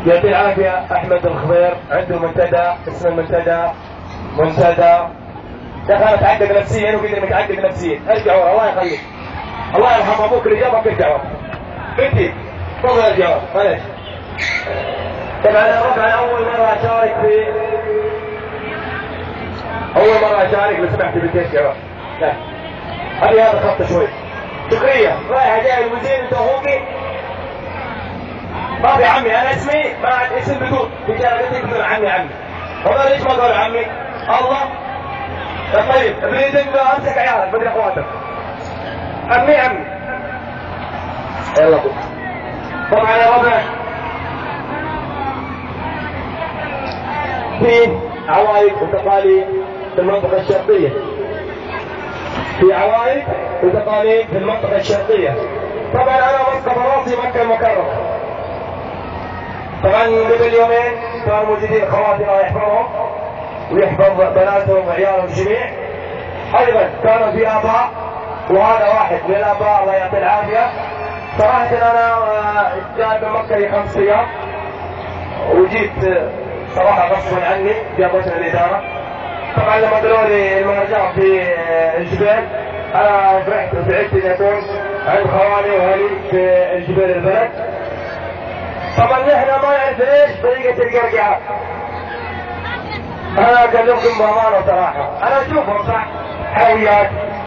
يعطيه العافيه احمد الخضير، عنده منتدى اسمه المنتدى منتدى. دخل متعقد نفسيا وقدر متعقد نفسيا. ارجع ورا الله يخليك. الله يرحم ابوك اللي جابك ارجع ورا. بنتي تفضل ارجع ورا معلش. طبعا انا اول مره اشارك لو سمحت بنتي ارجع ورا. لا هذه هذا خط شوي. شكريه رايحه جاي المدير انت اخوكي. ما في عمي انا اسمي ما عاد اسم بدون تجارتك من عمي. هذا ليش ما قالوا عمي؟ الله طيب ابني تبقى امسك عيالك بدري اخواتك. عمي يلا بو. طبعا يا ربع في عوائد وتقاليد في المنطقة الشرقية. طبعا انا منطقة راسي مكة المكرمة. طبعا قبل يومين كانوا موجودين اخواتنا الله يحفظهم ويحفظ بناتهم وعيالهم الجميع. ايضا كانوا في اباء وهذا واحد من الاباء الله يعطيه العافيه. صراحه انا جاي من مكه لي 5 ايام وجيت صراحه غصبا عني جابتنا الاداره. طبعا لما قالوا لي المهرجان في الجبال انا فرحت وسعدت اني اكون عند خواني واهلي في الجبال البلد. طبعا نحن ما نعرف ايش طريقه القرقعه. انا اكلمكم بامانه صراحه انا اشوفهم صح حلويات